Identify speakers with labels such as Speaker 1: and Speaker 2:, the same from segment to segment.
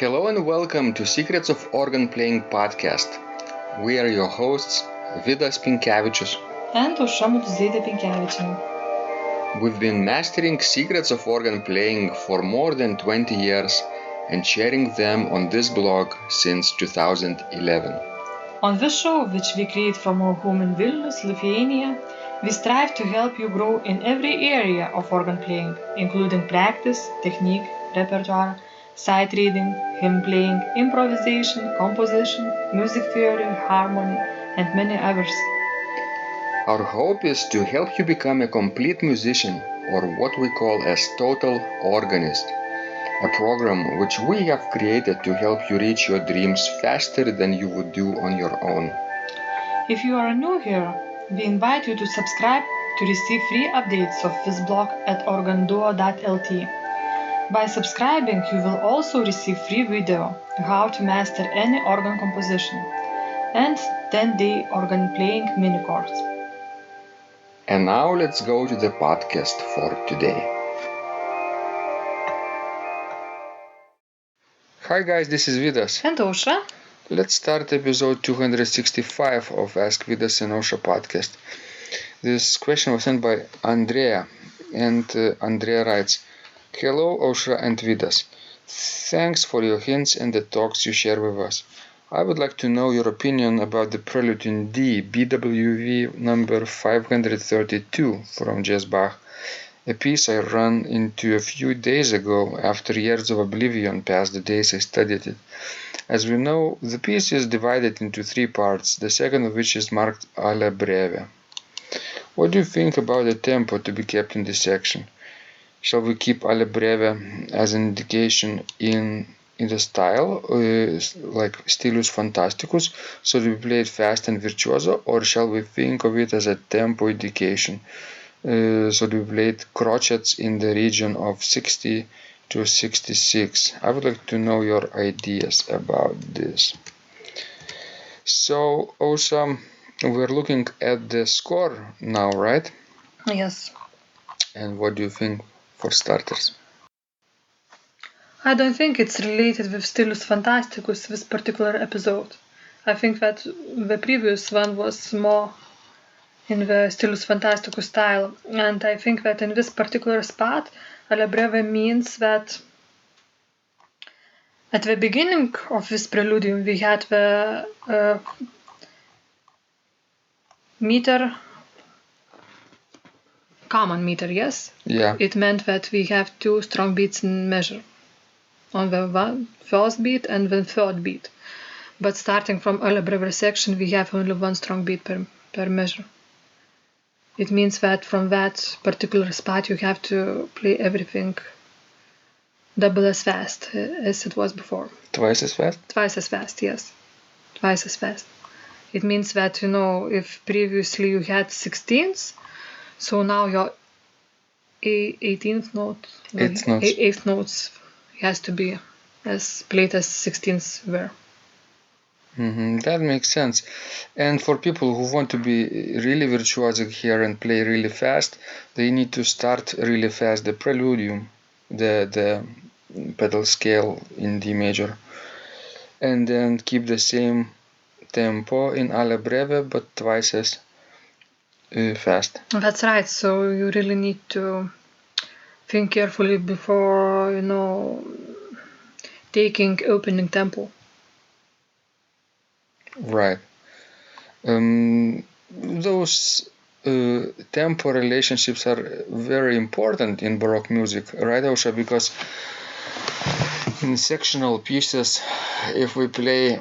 Speaker 1: Hello and welcome to Secrets of Organ Playing podcast. We are your hosts, Vidas
Speaker 2: and Ausra.
Speaker 1: We've been mastering secrets of organ playing for more than 20 years and sharing them on this blog since 2011.
Speaker 2: On this show, which we create from our home in Vilnius, Lithuania, we strive to help you grow in every area of organ playing, including practice, technique, repertoire, sight reading, hymn playing, improvisation, composition, music theory, harmony, and many others.
Speaker 1: Our hope is to help you become a complete musician, or what we call as total organist, a program which we have created to help you reach your dreams faster than you would do on your own.
Speaker 2: If you are new here, we invite you to subscribe to receive free updates of this blog at organduo.lt. By subscribing, you will also receive free video how to master any organ composition and 10-day organ playing mini course.
Speaker 1: And now let's go to the podcast for today. Hi guys, this is Vidas.
Speaker 2: And Ausra.
Speaker 1: Let's start episode 265 of Ask Vidas and Ausra podcast. This question was sent by Andrea, and Andrea writes, "Hello Ausra and Vidas. Thanks for your hints and the talks you share with us. I would like to know your opinion about the prelude in D, BWV number 532 from Jazz Bach, a piece I ran into a few days ago after years of oblivion past the days I studied it. As we know, the piece is divided into three parts, the second of which is marked Alla, breve. What do you think about the tempo to be kept in this section? Shall we keep Alla, breve as an indication in the style, like Stylus Phantasticus, so to be played fast and virtuoso, or shall we think of it as a tempo indication, so to be played crotchets in the region of 60 to 66? I would like to know your ideas about this." So, also, we're looking at the score now, right?
Speaker 2: Yes.
Speaker 1: And what do you think for starters?
Speaker 2: I don't think it's related with Stylus Phantasticus, this particular episode. I think that the previous one was more in the Stylus Phantasticus style, and I think that in this particular spot, Alla breve means that at the beginning of this prelude we had the meter, common meter, yes?
Speaker 1: Yeah.
Speaker 2: It meant that we have two strong beats in measure, on the first beat and the third beat. But starting from Alla breve section, we have only one strong beat per measure. It means that from that particular spot you have to play everything double as fast as it was before.
Speaker 1: Twice as fast?
Speaker 2: Twice as fast, yes. Twice as fast. It means that, if previously you had 16ths, so now your 18th note, eighth notes has to be as played as 16ths were.
Speaker 1: That makes sense. And for people who want to be really virtuosic here and play really fast, they need to start really fast the preludium, the pedal scale in D major, and then keep the same tempo in Alla breve but twice as fast.
Speaker 2: That's right. So you really need to think carefully before, taking opening tempo.
Speaker 1: Right. Those tempo relationships are very important in Baroque music, right, Ausra? Because in sectional pieces, if we play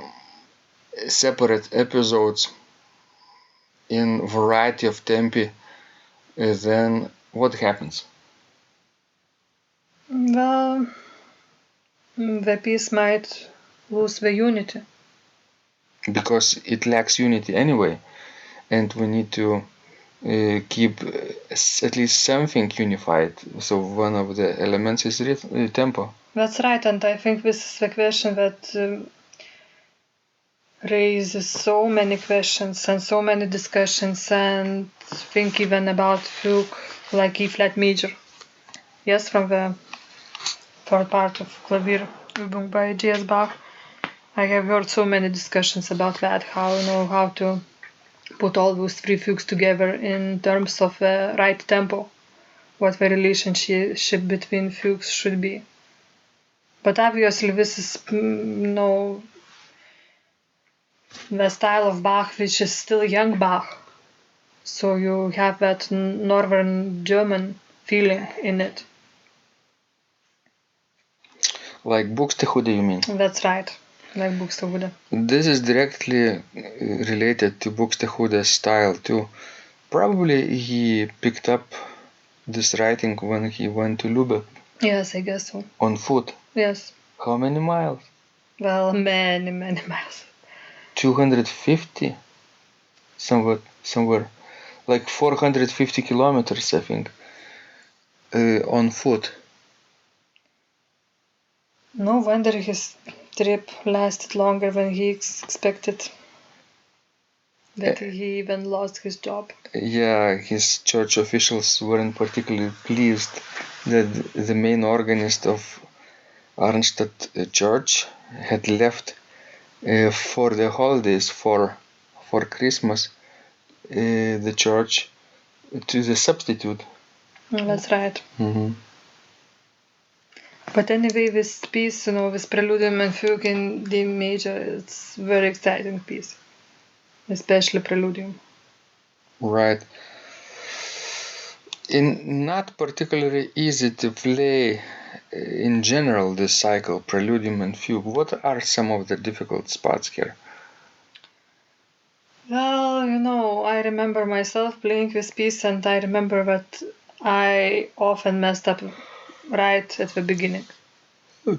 Speaker 1: separate episodes in variety of tempi, then what happens?
Speaker 2: Well, the piece might lose the unity.
Speaker 1: Because it lacks unity anyway, and we need to keep at least something unified. So one of the elements is tempo.
Speaker 2: That's right, and I think this is the question that raises so many questions and so many discussions, and think even about fugue like E flat major. Yes, from the third part of clavier. Übung by J.S. Bach. I have heard so many discussions about that, how to put all those three fugues together in terms of the right tempo, what the relationship between fugues should be. But obviously this is the style of Bach, which is still young Bach. So you have that northern German feeling in it.
Speaker 1: Like Buxtehude, you mean?
Speaker 2: That's right, like Buxtehude.
Speaker 1: This is directly related to Buxtehude's style too. Probably he picked up this writing when he went to Lübeck.
Speaker 2: Yes, I guess so.
Speaker 1: On foot.
Speaker 2: Yes.
Speaker 1: How many miles?
Speaker 2: Well, many miles.
Speaker 1: 250? Somewhere. Like 450 kilometers, I think. On foot.
Speaker 2: No wonder his trip lasted longer than he expected. That he even lost his job.
Speaker 1: Yeah, his church officials weren't particularly pleased that the main organist of Arnstadt church had left for the holidays for Christmas the church to the substitute.
Speaker 2: That's right.
Speaker 1: Mm-hmm.
Speaker 2: But anyway, this piece, with Preludium and Fugue in D major, it's a very exciting piece. Especially Preludium.
Speaker 1: Right. Not particularly easy to play in general this cycle, Preludium and Fugue. What are some of the difficult spots here?
Speaker 2: Well, I remember myself playing this piece, and I remember that I often messed up right at the beginning.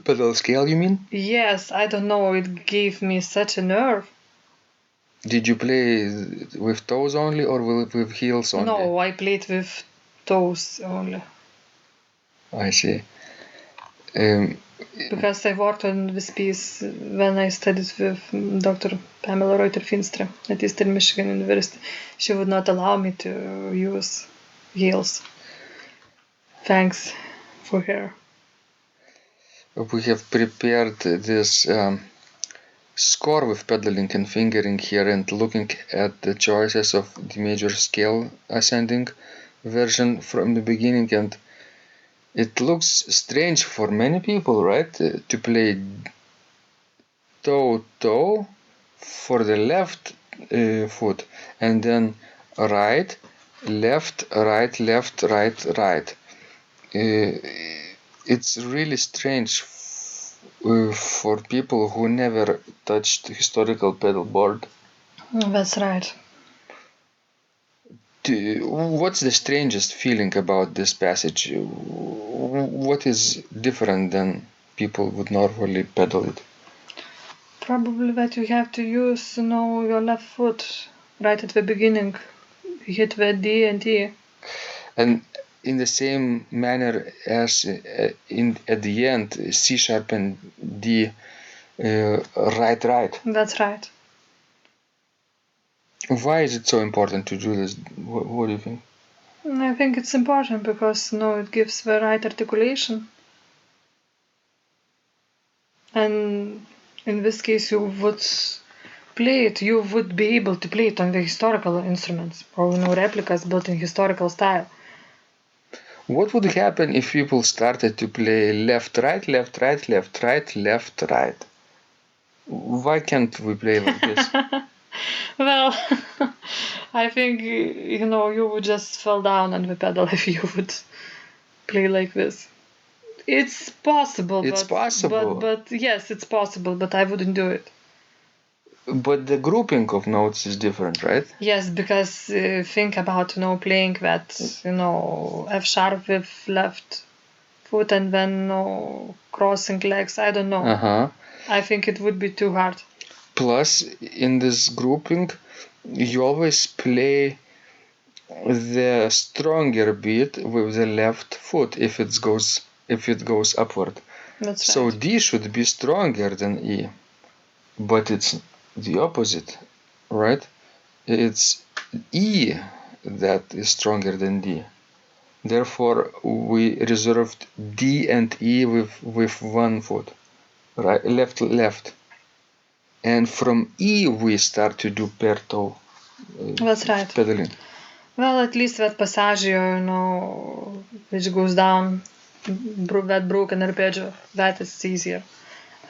Speaker 1: Pedal scale, you mean?
Speaker 2: Yes, I don't know, it gave me such a nerve.
Speaker 1: Did you play with toes only or with heels only?
Speaker 2: No, I played with toes only.
Speaker 1: I see.
Speaker 2: Because I worked on this piece when I studied with Dr. Pamela Reuter-Finstre at Eastern Michigan University. She would not allow me to use heels. Thanks for her.
Speaker 1: We have prepared this score with pedaling and fingering here and looking at the choices of the major scale ascending version from the beginning, and it looks strange for many people, right? To play toe for the left foot and then right, left, right, left, right, right. It's really strange for people who never touched historical pedal board.
Speaker 2: That's right.
Speaker 1: What's the strangest feeling about this passage? What is different than people would normally pedal it?
Speaker 2: Probably that you have to use, your left foot right at the beginning. Hit the D and E.
Speaker 1: And in the same manner as at the end, C sharp and D, right.
Speaker 2: That's right.
Speaker 1: Why is it so important to do this? What do you think?
Speaker 2: I think it's important because, it gives the right articulation. And in this case, you would play it, you would be able to play it on the historical instruments or, replicas built in historical style.
Speaker 1: What would happen if people started to play left, right, left, right, left, right, left, right? Why can't we play like this?
Speaker 2: Well, I think, you would just fall down on the pedal if you would play like this. It's possible.
Speaker 1: It's possible.
Speaker 2: But yes, it's possible, but I wouldn't do it.
Speaker 1: But the grouping of notes is different, right?
Speaker 2: Yes, because think about, playing that, F sharp with left foot and then, crossing legs. I don't know.
Speaker 1: Uh-huh.
Speaker 2: I think it would be too hard.
Speaker 1: Plus, in this grouping, you always play the stronger beat with the left foot if it goes upward.
Speaker 2: That's right.
Speaker 1: So D should be stronger than E, but it's the opposite, right? It's E that is stronger than D. Therefore, we reserved D and E with one foot. right, left. And from E we start to do per toe
Speaker 2: That's right.
Speaker 1: pedaling.
Speaker 2: Well, at least that passagio, which goes down, that broken arpeggio, that is easier.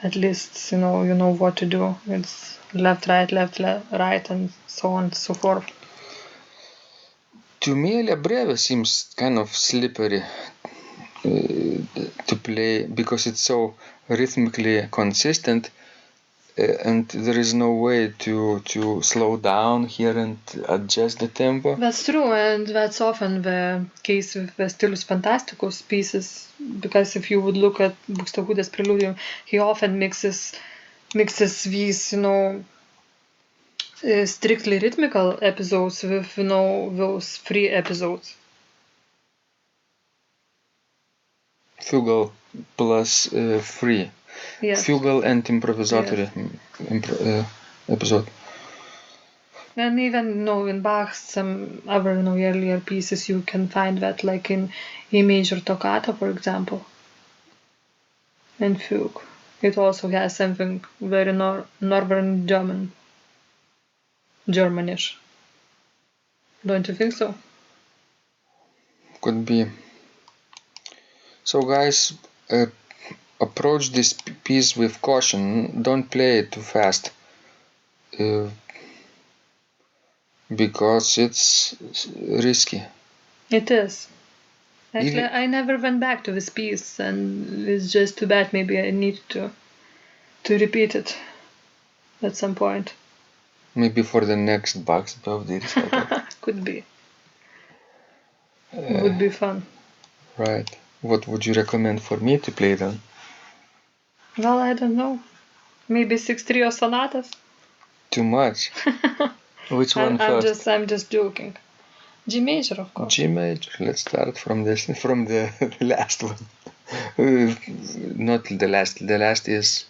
Speaker 2: At least, you know what to do. It's left, right, and so on and so forth.
Speaker 1: To me, Alla breve seems kind of slippery to play because it's so rhythmically consistent. And there is no way to slow down here and adjust the tempo.
Speaker 2: That's true, and that's often the case with the Stylus Phantasticus pieces, because if you would look at Buxtehude's Preludium, he often mixes these, strictly rhythmical episodes with, those free episodes.
Speaker 1: Fugal plus free.
Speaker 2: Yes.
Speaker 1: Fugal and improvisatory episode.
Speaker 2: And even in Bach's some other earlier pieces, you can find that, like in E major toccata, for example, and fugue. It also has something very northern Germanish. Don't you think so?
Speaker 1: Could be. So guys, approach this piece with caution. Don't play it too fast. Because it's risky.
Speaker 2: It is. Actually, I never went back to this piece, and it's just too bad. Maybe I need to repeat it at some point.
Speaker 1: Maybe for the next Bach's birthday.
Speaker 2: Could be. Would be fun.
Speaker 1: Right. What would you recommend for me to play then?
Speaker 2: Well, I don't know. Maybe 6 trio sonatas?
Speaker 1: Too much. Which one first?
Speaker 2: I'm just joking. G major, of course.
Speaker 1: G major. Let's start from the last one. Not the last. The last is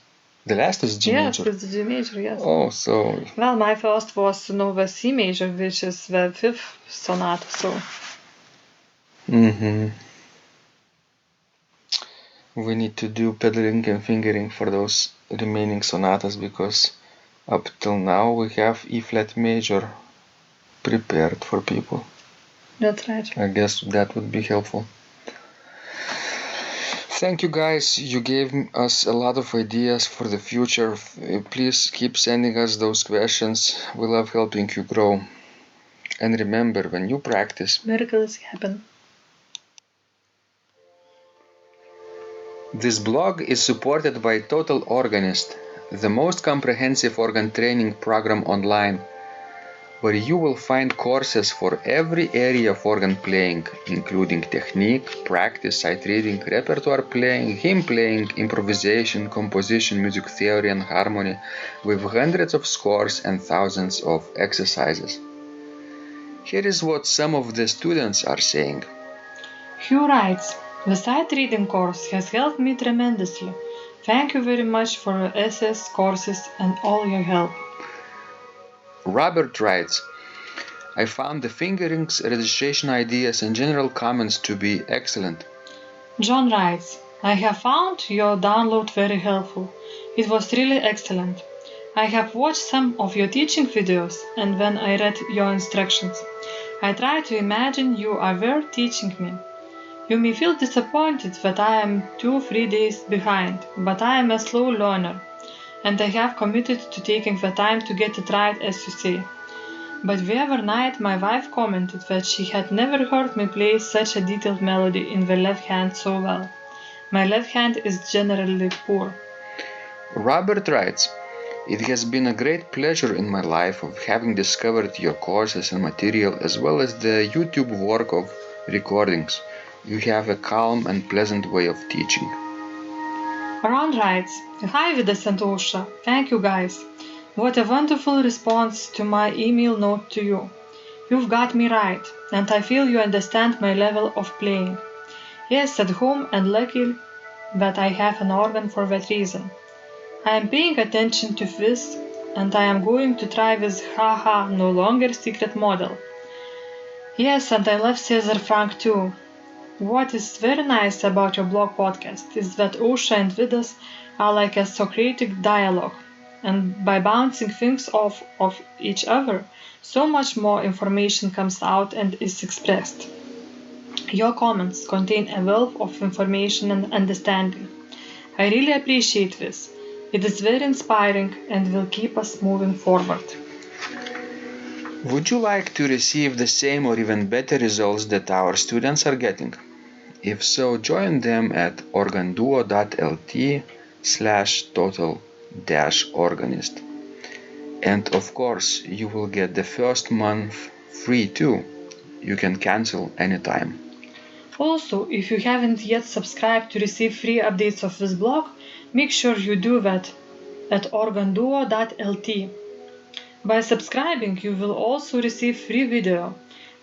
Speaker 1: G major.
Speaker 2: Yes, it's G major. Yes.
Speaker 1: Oh, so.
Speaker 2: Well, my first was the C major, which is the 5th sonata. So.
Speaker 1: We need to do pedaling and fingering for those remaining sonatas because up till now we have E flat major prepared for people.
Speaker 2: That's right.
Speaker 1: I guess that would be helpful. Thank you guys. You gave us a lot of ideas for the future. Please keep sending us those questions. We love helping you grow. And remember, when you practice,
Speaker 2: miracles happen.
Speaker 1: This blog is supported by Total Organist, the most comprehensive organ training program online, where you will find courses for every area of organ playing, including technique, practice, sight reading, repertoire playing, hymn playing, improvisation, composition, music theory and harmony, with hundreds of scores and thousands of exercises. Here is what some of the students are saying.
Speaker 2: Hugh writes, "The sight reading course has helped me tremendously. Thank you very much for your SS courses and all your help."
Speaker 1: Robert writes, "I found the fingerings, registration ideas and general comments to be excellent."
Speaker 2: John writes, "I have found your download very helpful. It was really excellent. I have watched some of your teaching videos and when I read your instructions, I tried to imagine you are there teaching me. You may feel disappointed that I am 2-3 days behind, but I am a slow learner, and I have committed to taking the time to get it right, as you say. But the other night my wife commented that she had never heard me play such a detailed melody in the left hand so well. My left hand is generally poor."
Speaker 1: Robert writes, "It has been a great pleasure in my life of having discovered your courses and material as well as the YouTube work of recordings. You have a calm and pleasant way of teaching."
Speaker 2: Ron writes, "Hi Vidas and Ausra, thank you guys. What a wonderful response to my email note to you. You've got me right, and I feel you understand my level of playing. Yes, at home and lucky that I have an organ for that reason. I am paying attention to this, and I am going to try this haha no longer secret model. Yes, and I love César Franck too. What is very nice about your blog podcast is that Ausra and Vidas are like a Socratic dialogue, and by bouncing things off of each other, so much more information comes out and is expressed. Your comments contain a wealth of information and understanding. I really appreciate this. It is very inspiring and will keep us moving forward.
Speaker 1: Would you like to receive the same or even better results that our students are getting? If so, join them at organduo.lt/total-organist. And of course, you will get the first month free too. You can cancel anytime.
Speaker 2: Also, if you haven't yet subscribed to receive free updates of this blog, make sure you do that at organduo.lt. By subscribing, you will also receive free video,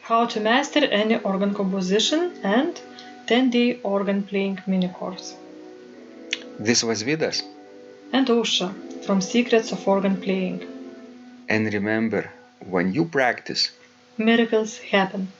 Speaker 2: how to master any organ composition and 10-day organ playing mini course.
Speaker 1: This was Vidas.
Speaker 2: And Ausra from Secrets of Organ Playing.
Speaker 1: And remember, when you practice,
Speaker 2: miracles happen.